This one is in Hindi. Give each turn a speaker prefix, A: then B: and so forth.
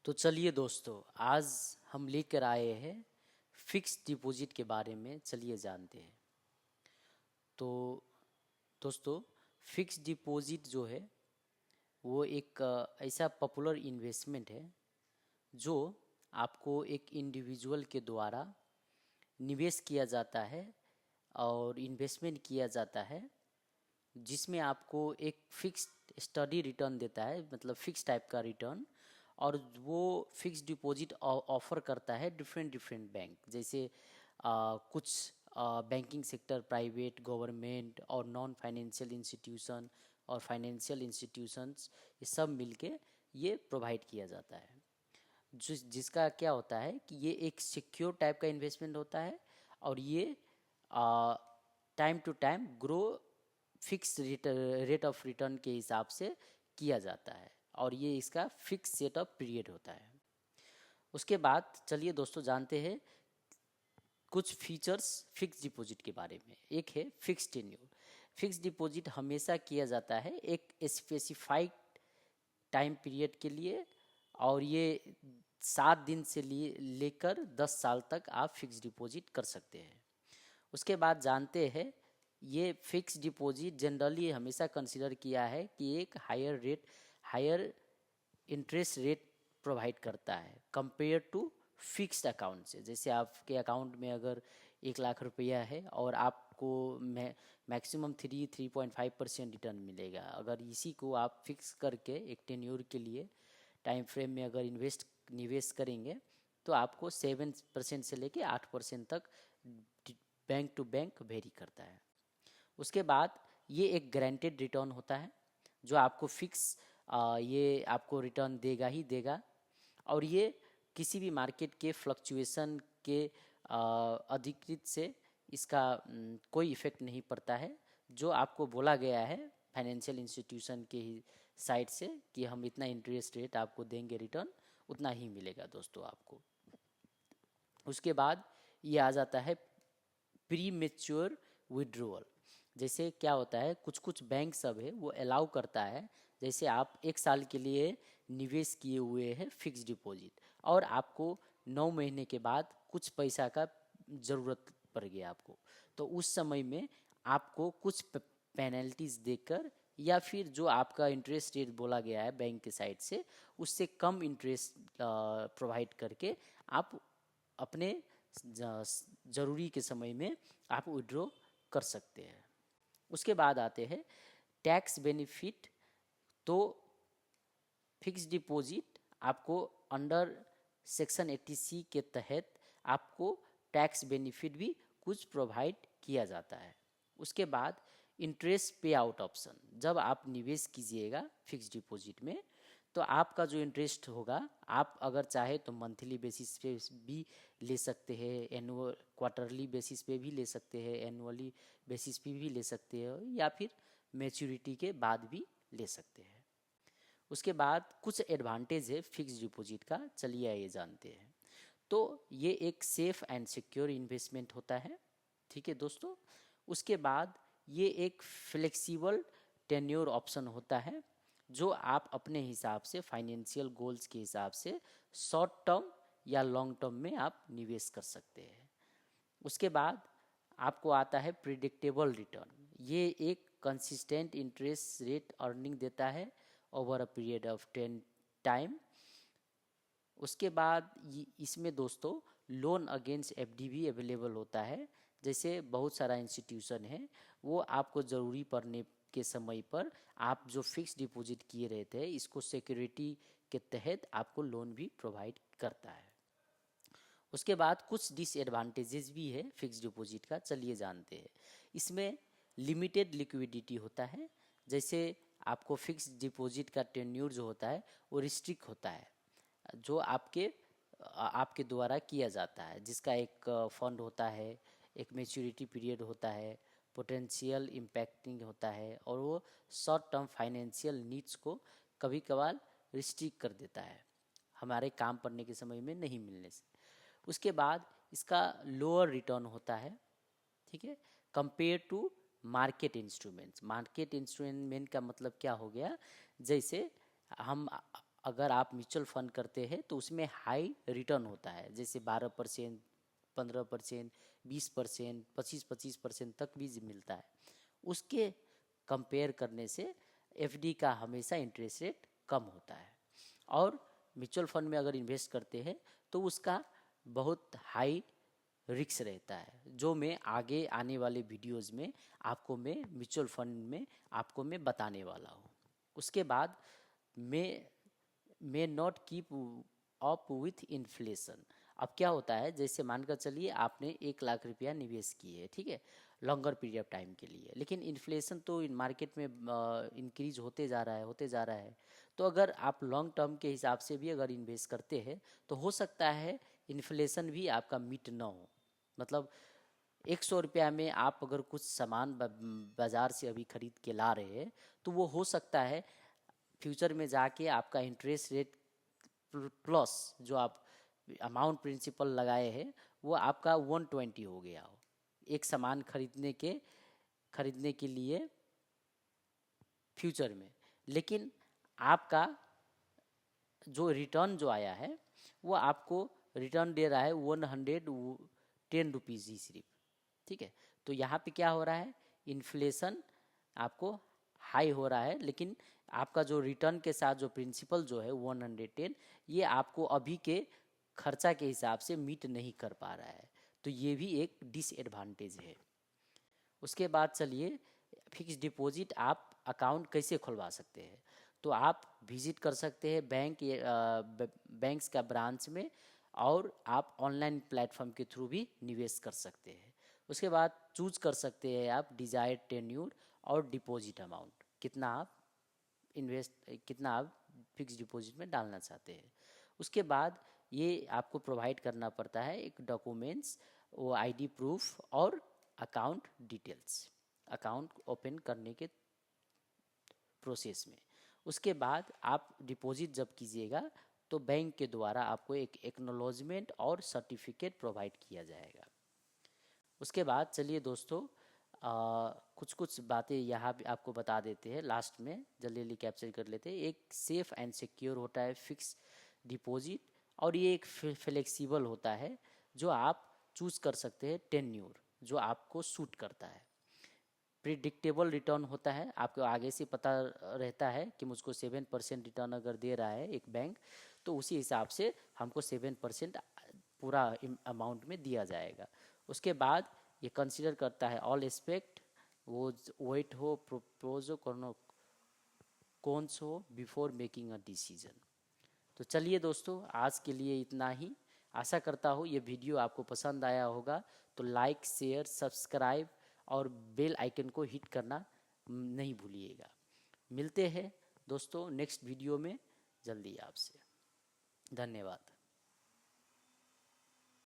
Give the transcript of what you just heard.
A: तो चलिए दोस्तों, आज हम लेकर आए हैं फिक्स डिपॉजिट के बारे में। चलिए जानते हैं। तो दोस्तों, फिक्स डिपॉजिट जो है वो एक ऐसा पॉपुलर इन्वेस्टमेंट है जो आपको एक इंडिविजुअल के द्वारा निवेश किया जाता है और इन्वेस्टमेंट किया जाता है, जिसमें आपको एक फिक्स स्टडी रिटर्न देता है, मतलब फिक्स टाइप का रिटर्न। और वो फिक्स डिपॉजिट ऑफर करता है डिफरेंट डिफरेंट बैंक, जैसे कुछ बैंकिंग सेक्टर, प्राइवेट, गवर्नमेंट और नॉन फाइनेंशियल इंस्टीट्यूशन और फाइनेंशियल इंस्टीट्यूशंस, ये सब मिलके ये प्रोवाइड किया जाता है। जिसका क्या होता है कि ये एक सिक्योर टाइप का इन्वेस्टमेंट होता है और ये time to time grow fix rate of return के हिसाब से किया जाता है और ये इसका फिक्स सेट ऑफ पीरियड होता है। उसके बाद चलिए दोस्तों जानते हैं कुछ फीचर्स फिक्स डिपॉजिट के बारे में। एक है फिक्स टेन्योर। फिक्स डिपॉजिट हमेशा किया जाता है एक स्पेसिफाइड टाइम पीरियड के लिए, और ये 7 दिन से लेकर 10 साल तक आप फिक्स डिपॉजिट कर सकते हैं। उसके बाद जानते हैं, ये फिक्स डिपॉजिट जनरली हमेशा कंसिडर किया है कि एक हायर इंटरेस्ट रेट प्रोवाइड करता है कंपेयर टू फिक्स्ड अकाउंट से। जैसे आपके अकाउंट में अगर 1 लाख रुपया है और आपको मैक्सिमम 3.5% रिटर्न मिलेगा, अगर इसी को आप फिक्स करके एक टेन्योर के लिए टाइम फ्रेम में अगर निवेश करेंगे तो आपको 7% से लेके 8% तक बैंक टू बैंक वेरी करता है। उसके बाद ये एक गारंटेड रिटर्न होता है जो आपको फिक्स ये आपको रिटर्न देगा ही देगा, और ये किसी भी मार्केट के फ्लक्चुएशन के अधिकृत से इसका कोई इफेक्ट नहीं पड़ता है। जो आपको बोला गया है फाइनेंशियल इंस्टीट्यूशन के ही साइड से कि हम इतना इंटरेस्ट रेट आपको देंगे, रिटर्न उतना ही मिलेगा दोस्तों आपको। उसके बाद ये आ जाता है प्री मेच्योर विड्रोअल। जैसे क्या होता है, कुछ कुछ बैंक सब है वो अलाउ करता है, जैसे आप 1 साल के लिए निवेश किए हुए हैं फिक्स डिपॉजिट और आपको 9 महीने के बाद कुछ पैसा का ज़रूरत पड़ गया आपको, तो उस समय में आपको कुछ पेनल्टीज देकर या फिर जो आपका इंटरेस्ट रेट बोला गया है बैंक के साइड से उससे कम इंटरेस्ट प्रोवाइड करके आप अपने ज़रूरी के समय में आप विड्रॉ कर सकते हैं। उसके बाद आते हैं टैक्स बेनिफिट। तो फिक्स डिपॉजिट आपको अंडर सेक्शन 80C के तहत आपको टैक्स बेनिफिट भी कुछ प्रोवाइड किया जाता है। उसके बाद इंटरेस्ट पे आउट ऑप्शन, जब आप निवेश कीजिएगा फिक्स डिपॉजिट में तो आपका जो इंटरेस्ट होगा, आप अगर चाहे तो मंथली बेसिस पे भी ले सकते हैं, एनुअल क्वार्टरली बेसिस पे भी ले सकते हैं, एनुअली बेसिस पे भी ले सकते हैं, या फिर मैच्योरिटी के बाद भी ले सकते हैं। उसके बाद कुछ एडवांटेज है फिक्स डिपॉजिट का, चलिए आइए जानते हैं। तो ये एक सेफ एंड सिक्योर इन्वेस्टमेंट होता है, ठीक है दोस्तों। उसके बाद ये एक फ्लेक्सिबल टेन्योर ऑप्शन होता है जो आप अपने हिसाब से फाइनेंशियल गोल्स के हिसाब से शॉर्ट टर्म या लॉन्ग टर्म में आप निवेश कर सकते हैं। उसके बाद आपको आता है प्रिडिक्टेबल रिटर्न। ये एक कंसिस्टेंट इंटरेस्ट रेट अर्निंग देता है over a period of 10 time. उसके बाद इसमें दोस्तों लोन अगेंस्ट एफडी भी अवेलेबल होता है। जैसे बहुत सारा इंस्टीट्यूशन है वो आपको ज़रूरी पड़ने के समय पर आप जो फिक्स डिपॉजिट किए रहते हैं इसको सिक्योरिटी के तहत आपको लोन भी प्रोवाइड करता है। उसके बाद कुछ डिसएडवांटेजेस भी है फिक्स डिपॉजिट का, चलिए जानते हैं। इसमें लिमिटेड लिक्विडिटी होता है। जैसे आपको फिक्स डिपॉजिट का टेन्यूर जो होता है वो रिस्ट्रिक्ट होता है, जो आपके द्वारा किया जाता है, जिसका एक फंड होता है, एक मैच्योरिटी पीरियड होता है, पोटेंशियल इम्पैक्टिंग होता है, और वो शॉर्ट टर्म फाइनेंशियल नीड्स को कभी कभार रिस्ट्रिक्ट कर देता है हमारे काम पड़ने के समय में नहीं मिलने से। उसके बाद इसका लोअर रिटर्न होता है, ठीक है, compare to market instruments. Market instrument का मतलब क्या हो गया, जैसे हम अगर आप म्यूचुअल फंड करते हैं तो उसमें हाई रिटर्न होता है, जैसे 12%, 15%, 20%, 25% तक भी मिलता है। उसके कंपेयर करने से एफडी का हमेशा इंटरेस्ट रेट कम होता है। और म्यूचुअल फंड में अगर इन्वेस्ट करते हैं तो उसका बहुत हाई रिस्क रहता है, जो मैं आगे आने वाले वीडियोस में आपको मैं म्यूचुअल फंड में आपको मैं बताने वाला हूँ। उसके बाद may not keep up with inflation. अब क्या होता है, जैसे मानकर चलिए आपने 1 लाख रुपया निवेश किए है, ठीक है, लॉन्गर पीरियड ऑफ टाइम के लिए, लेकिन इन्फ्लेशन तो इन मार्केट में इंक्रीज होते जा रहा है, होते जा रहा है। तो अगर आप लॉन्ग टर्म के हिसाब से भी अगर इन्वेस्ट करते हैं तो हो सकता है इन्फ्लेशन भी आपका मीट ना हो। मतलब 100 रुपया में आप अगर कुछ सामान बाज़ार से अभी खरीद के ला रहे हैं तो वो हो सकता है फ्यूचर में जाके आपका इंटरेस्ट रेट प्लस जो आप अमाउंट प्रिंसिपल लगाए हैं वो आपका 120 हो गया हो एक सामान खरीदने के लिए फ्यूचर में। लेकिन आपका जो रिटर्न जो आया है वो आपको रिटर्न दे रहा है 110 रुपीज़ ही सिर्फ, ठीक है। तो यहाँ पे क्या हो रहा है, इन्फ्लेशन आपको हाई हो रहा है, लेकिन आपका जो रिटर्न के साथ जो प्रिंसिपल जो है 110, ये आपको अभी के खर्चा के हिसाब से मीट नहीं कर पा रहा है। तो ये भी एक डिसएडवांटेज है। उसके बाद चलिए फिक्स डिपॉजिट आप अकाउंट कैसे खुलवा सकते हैं। तो आप विजिट कर सकते हैं बैंक्स का ब्रांच में, और आप ऑनलाइन प्लेटफॉर्म के थ्रू भी निवेश कर सकते हैं। उसके बाद चूज कर सकते हैं आप डिजायर्ड टेन्यूर और डिपॉजिट अमाउंट, कितना आप फिक्स डिपॉजिट में डालना चाहते हैं। उसके बाद ये आपको प्रोवाइड करना पड़ता है एक डॉक्यूमेंट्स, वो आईडी प्रूफ और अकाउंट डिटेल्स, अकाउंट ओपन करने के प्रोसेस में। उसके बाद आप डिपॉजिट जब कीजिएगा तो बैंक के द्वारा आपको एक एक्नॉलेजमेंट और सर्टिफिकेट प्रोवाइड किया जाएगा। उसके बाद चलिए दोस्तों कुछ कुछ बातें यहाँ भी आपको बता देते हैं, लास्ट में जल्दी कैप्चर कर लेते हैं। एक सेफ़ एंड सिक्योर होता है फिक्स डिपॉजिट, और ये एक फ्लेक्सिबल होता है जो आप चूज कर सकते हैं टेन्योर जो आपको सूट करता है। प्रिडिक्टेबल रिटर्न होता है, आपको आगे से पता रहता है कि मुझको 7% रिटर्न अगर दे रहा है एक बैंक तो उसी हिसाब से हमको 7% पूरा अमाउंट में दिया जाएगा। उसके बाद ये कंसीडर करता है ऑल एस्पेक्ट, वो वेट हो, प्रोपोज हो, कॉन्स हो बिफोर मेकिंग अ डिसीजन। तो चलिए दोस्तों आज के लिए इतना ही। आशा करता हूँ ये वीडियो आपको पसंद आया होगा, तो लाइक शेयर सब्सक्राइब और बेल आइकन को हिट करना नहीं भूलिएगा। मिलते हैं दोस्तों नेक्स्ट वीडियो में जल्दी आपसे। धन्यवाद।